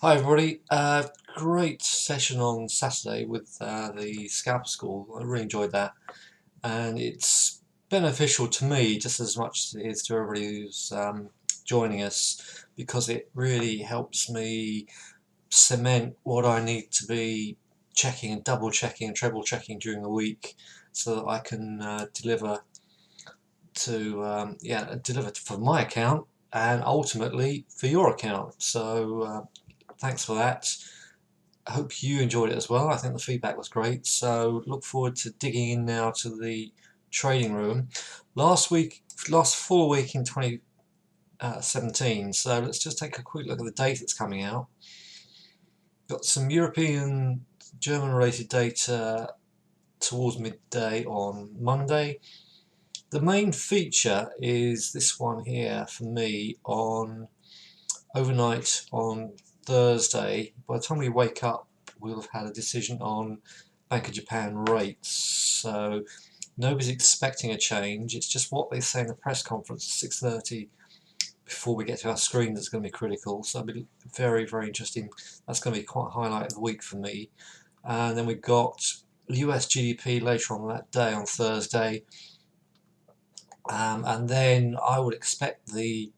Hi everybody, great session on Saturday with the Scalper School. I really enjoyed that, and it's beneficial to me just as much as it is to everybody who's joining us, because it really helps me cement what I need to be checking and double checking and treble checking during the week, so that I can deliver for my account and ultimately for your account. So thanks for that. I hope you enjoyed it as well. I think the feedback was great. So look forward to digging in now to the trading room. Last full week in 2017. So let's just take a quick look at the data that's coming out. Got some European, German related data towards midday on Monday. The main feature is this one here for me on overnight on Thursday. By the time we wake up, we'll have had a decision on Bank of Japan rates. So nobody's expecting a change. It's just what they say in the press conference at 6:30 before we get to our screen that's going to be critical. So it'll be very, very interesting. That's going to be quite a highlight of the week for me. And then we've got US GDP later on that day on Thursday. And then I would expect the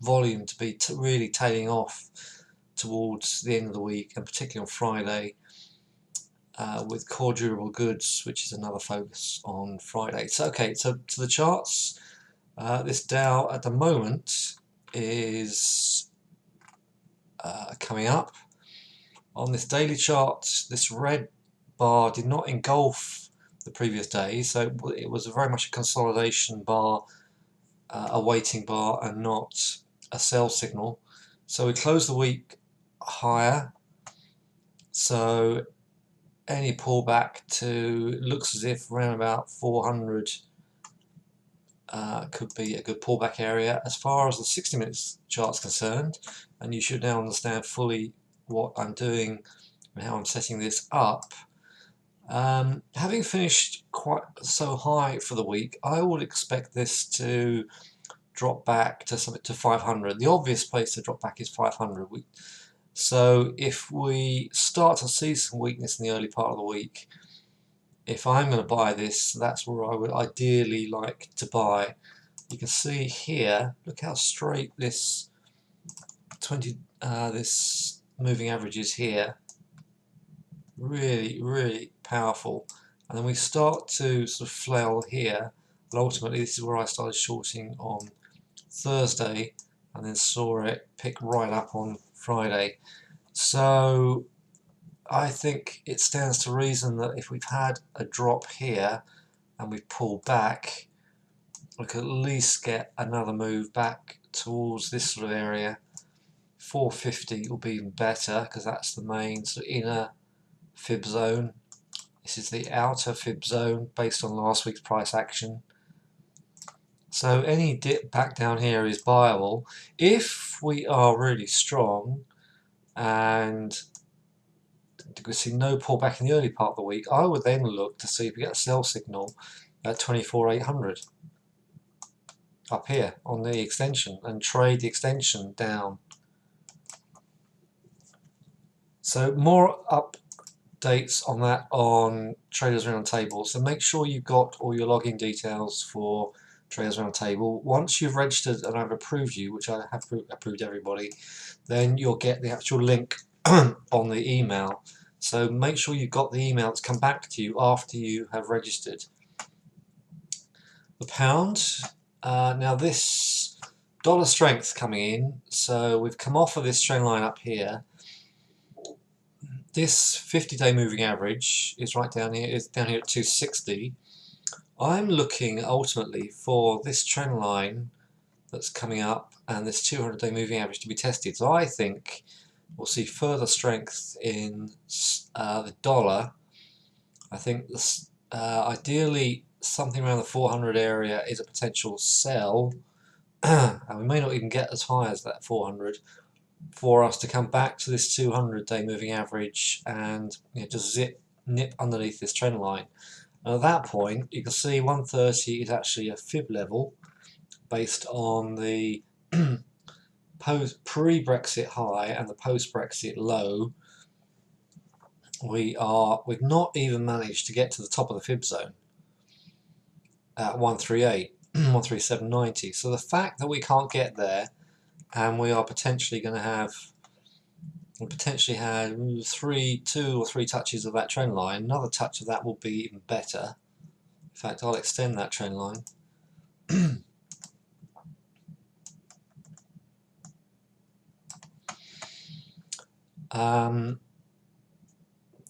volume to be really tailing off towards the end of the week, and particularly on Friday, with core durable goods, which is another focus on Friday. So okay, so to the charts, this Dow at the moment is coming up. On this daily chart, this red bar did not engulf the previous day, so it was very much a consolidation bar, a waiting bar, and not a sell signal. So we closed the week higher, so any pullback to looks as if around about 400 could be a good pullback area. As far as the 60 minutes chart is concerned, and you should now understand fully what I'm doing and how I'm setting this up, having finished quite so high for the week, I would expect this to drop back to something to 500. The obvious place to drop back is 500. So if we start to see some weakness in the early part of the week, if I'm going to buy this, that's where I would ideally like to buy. You can see here, look how straight this this moving average is here. Really, really powerful. And then we start to sort of flail here, but ultimately this is where I started shorting on Thursday, and then saw it pick right up on Friday. So I think it stands to reason that if we've had a drop here and we've pulled back, we could at least get another move back towards this sort of area. 450 will be even better, because that's the main sort of inner fib zone. This is the outer fib zone based on last week's price action. So any dip back down here is buyable. If we are really strong and we see no pullback in the early part of the week, I would then look to see if we get a sell signal at 24,800 up here on the extension and trade the extension down. So more updates on that on Traders Roundtable. So make sure you've got all your login details for Traders Roundtable. Once you've registered and I've approved you, which I have approved everybody, then you'll get the actual link on the email. So make sure you've got the email to come back to you after you have registered. The pound, now this dollar strength coming in, so we've come off of this trend line up here. This 50-day moving average is right down here, is down here at 260. I'm looking ultimately for this trend line that's coming up and this 200-day moving average to be tested. So I think we'll see further strength in the dollar. I think this, ideally something around the 400 area is a potential sell, and we may not even get as high as that 400 for us to come back to this 200-day moving average and just nip underneath this trend line. And at that point, you can see 130 is actually a fib level based on the pre-Brexit high and the post-Brexit low, we've not even managed to get to the top of the fib zone at 138, 137.90. So the fact that we can't get there, and we are potentially going to have, we potentially had 2 or 3 touches of that trend line. Another touch of that will be even better. In fact, I'll extend that trend line.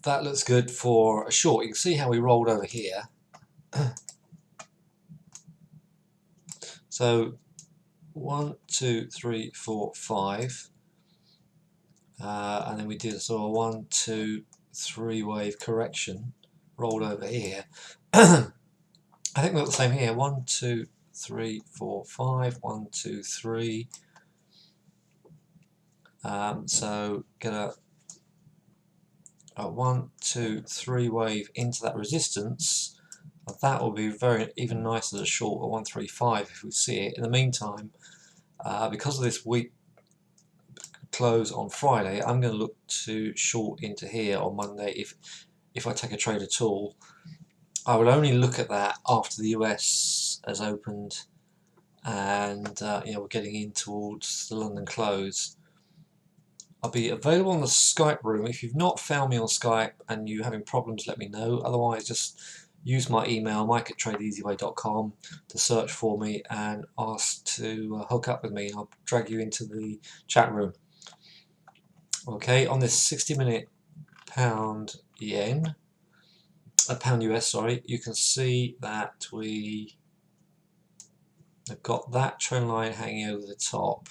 That looks good for a short. You can see how we rolled over here. So 1, 2, 3, 4, 5, and then we did a sort of 1, 2, 3 wave correction, rolled over here. I think we've got the same here. 1, 2, 3, 4, 5. 1, 2, 3. So get a 1, 2, 3 wave into that resistance. That will be very even nicer as a short at 135 if we see it. In the meantime, because of this weak close on Friday, I'm going to look to short into here on Monday if I take a trade at all. I would only look at that after the US has opened and we're getting in towards the London close. I'll be available on the Skype room. If you've not found me on Skype and you're having problems, let me know. Otherwise, just use my email, mike@tradeeasyway.com, to search for me and ask to hook up with me. I'll drag you into the chat room. Okay, on this 60-minute pound US, sorry, you can see that we have got that trend line hanging over the top.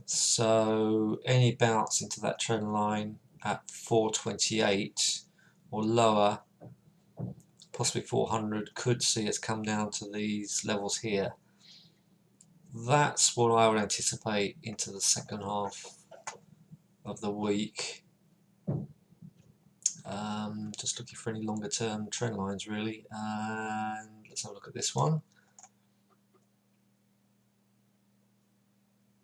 So any bounce into that trend line at 428 or lower, possibly 400, could see us come down to these levels here. That's what I would anticipate into the second half of the week. Just looking for any longer term trend lines really, and let's have a look at this one.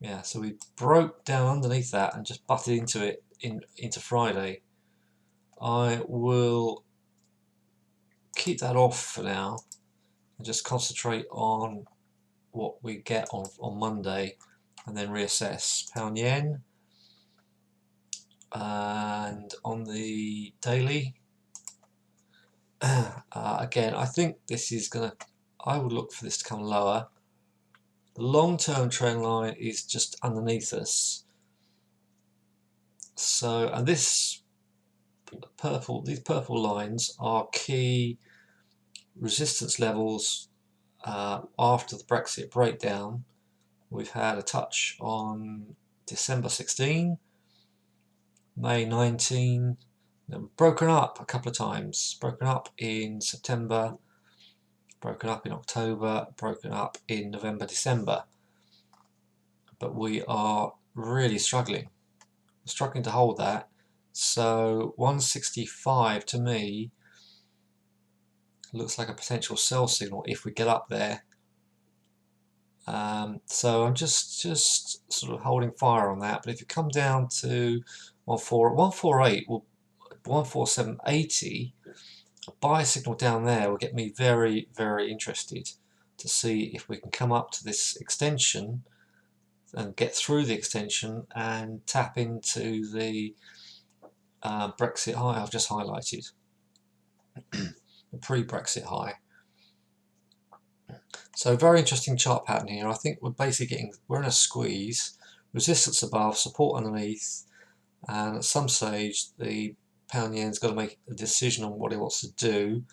Yeah, so we broke down underneath that and just butted into it into Friday. I will keep that off for now and just concentrate on what we get on Monday and then reassess. Pound yen, and on the daily, again, I think this is gonna, I would look for this to come lower. The long-term trend line is just underneath us. So, and these purple lines are key resistance levels after the Brexit breakdown. We've had a touch on December 16, May 19, broken up a couple of times, broken up in September, broken up in October, broken up in November, December. But we are really struggling. We're struggling to hold that. So 165 to me looks like a potential sell signal if we get up there. So I'm just sort of holding fire on that. But if you come down to 148, well, 147.80, a buy signal down there will get me very, very interested to see if we can come up to this extension and get through the extension and tap into the Brexit high I've just highlighted, the pre-Brexit high. So very interesting chart pattern here. I think we're basically we're in a squeeze, resistance above, support underneath, and at some stage the pound yen's got to make a decision on what it wants to do.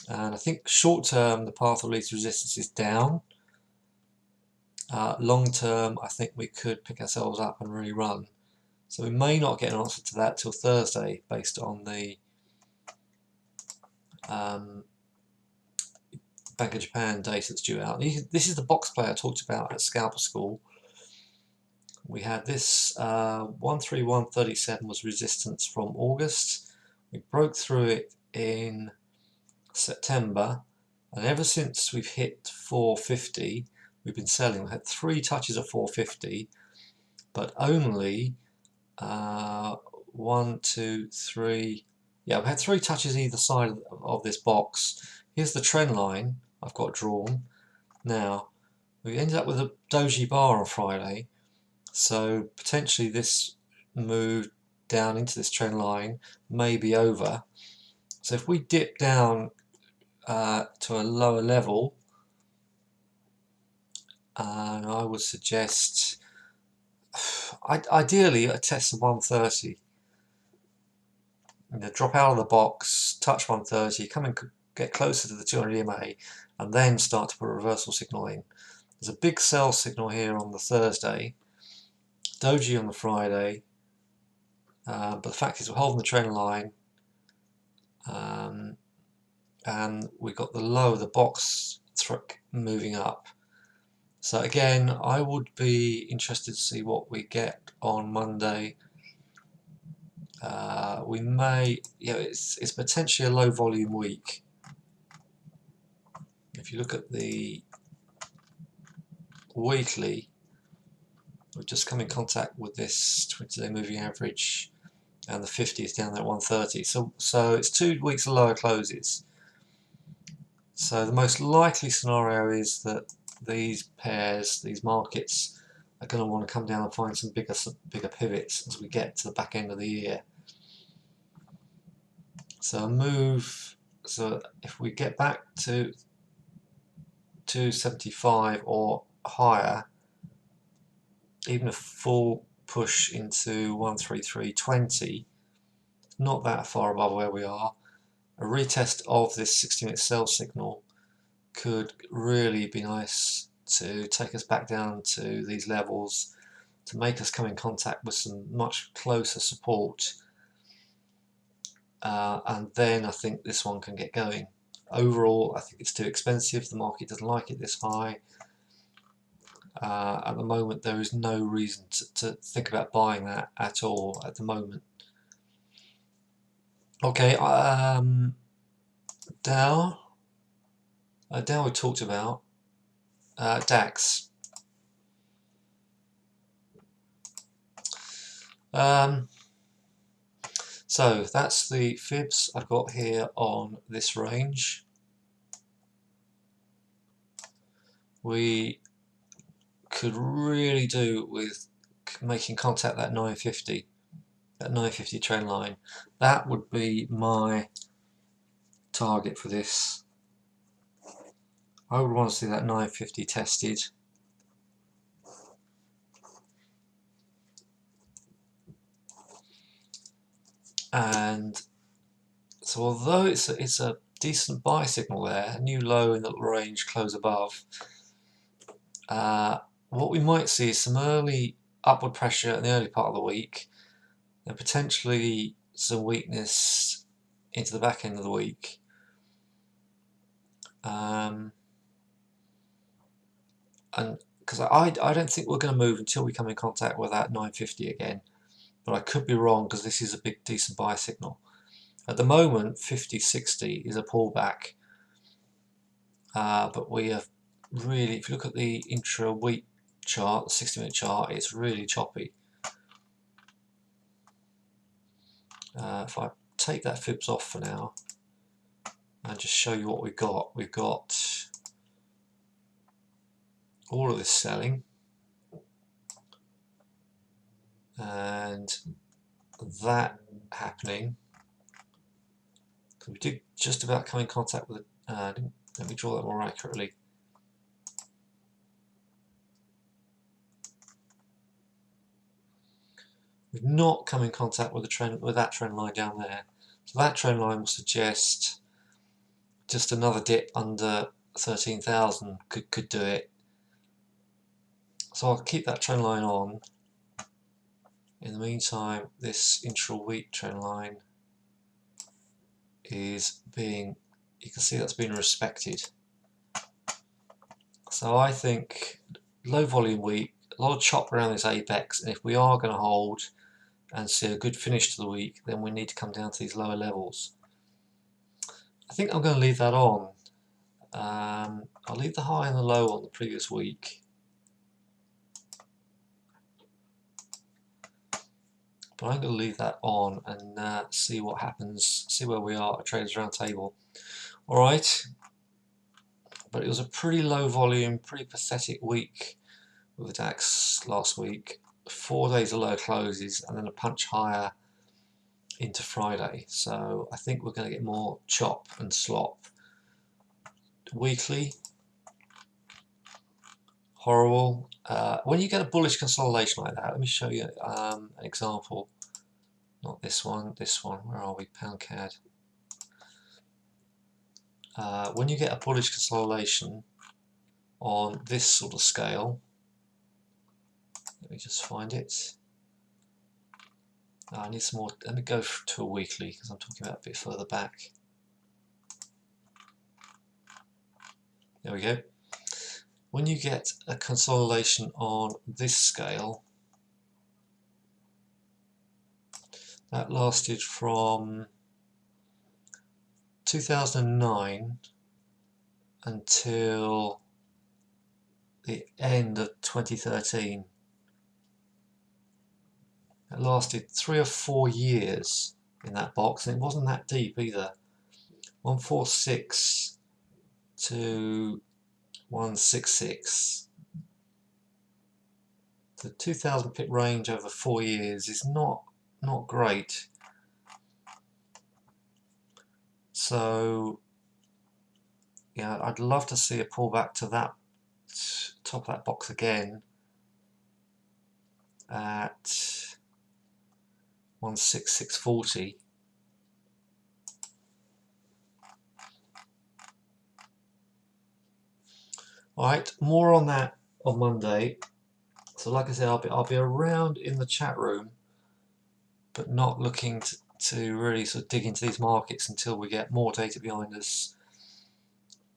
And I think short term the path of least resistance is down. Long term I think we could pick ourselves up and really run. So we may not get an answer to that till Thursday based on the Bank of Japan data that's due out. This is the box play I talked about at Scalper School. We had this 131.37 was resistance from August. We broke through it in September, and ever since we've hit 450, we've been selling. We had 3 touches at 450, but only 1, 2, 3. Yeah, we had 3 touches either side of this box. Here's the trend line I've got drawn. Now, we ended up with a doji bar on Friday, so potentially this move down into this trend line may be over. So if we dip down to a lower level, and I would suggest ideally a test of 130. Drop out of the box, touch 130, come and get closer to the 200 EMA, and then start to put a reversal signal in. There's a big sell signal here on the Thursday, doji on the Friday, but the fact is we're holding the trend line, and we've got the low of the box moving up. So again, I would be interested to see what we get on Monday. We may, it's potentially a low volume week. If you look at the weekly, we've just come in contact with this 20-day moving average, and the 50 is down there at 130. So it's 2 weeks of lower closes. So the most likely scenario is that these pairs, these markets, are going to want to come down and find some bigger pivots as we get to the back end of the year. So a move, so if we get back to 275 or higher, even a full push into 133.20, not that far above where we are, a retest of this 60-minute sell signal could really be nice to take us back down to these levels, to make us come in contact with some much closer support, and then I think this one can get going. Overall, I think it's too expensive. The market doesn't like it this high. At the moment, there is no reason to think about buying that at all at the moment. Okay, Dow. Dow we talked about. DAX. So that's the fibs I've got here on this range. We could really do with making contact that 950, that 950 trend line. That would be my target for this. I would want to see that 950 tested. And so although it's a decent buy signal there, a new low in the range, close above, what we might see is some early upward pressure in the early part of the week, and potentially some weakness into the back end of the week. And because I don't think we're going to move until we come in contact with that 950 again, but I could be wrong because this is a big decent buy signal. At the moment 50-60 is a pullback, but we have really, if you look at the intra-week chart, the 60-minute chart, it's really choppy. If I take that fibs off for now and just show you what we've got all of this selling and that happening. We did just about come in contact with it. Let me draw that more accurately. We've not come in contact with that trend line down there. So that trend line will suggest just another dip under 13,000 could do it. So I'll keep that trend line on. In the meantime, this intra-week trend line is being, you can see that's been respected. So I think low volume week, a lot of chop around this apex, and if we are going to hold and see a good finish to the week, then we need to come down to these lower levels. I think I'm going to leave that on. I'll leave the high and the low on the previous week. But I'm going to leave that on and see what happens, see where we are at Traders Roundtable. Alright, but it was a pretty low volume, pretty pathetic week with the DAX last week. 4 days of low closes and then a punch higher into Friday. So I think we're going to get more chop and slop. Weekly, horrible. When you get a bullish consolidation like that, let me show you an example. Not this one, this one. Where are we? Pound CAD. When you get a bullish consolidation on this sort of scale, let me just find it. I need some more. Let me go to a weekly because I'm talking about a bit further back. There we go. When you get a consolidation on this scale, that lasted from 2009 until the end of 2013. It lasted 3 or 4 years in that box, and it wasn't that deep either. 146 to 166. The 2,000 pip range over 4 years is not great. So yeah, I'd love to see a pullback to that top of that box again at 166.40. Alright, more on that on Monday. So like I said, I'll be around in the chat room, but not looking to really sort of dig into these markets until we get more data behind us.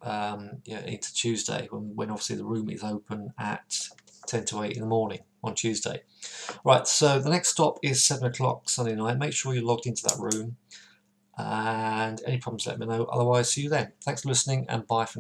Yeah, into Tuesday, when obviously the room is open at 10 to 8 in the morning on Tuesday. Right, so the next stop is 7 o'clock Sunday night. Make sure you're logged into that room, and any problems let me know. Otherwise, see you then. Thanks for listening, and bye for now.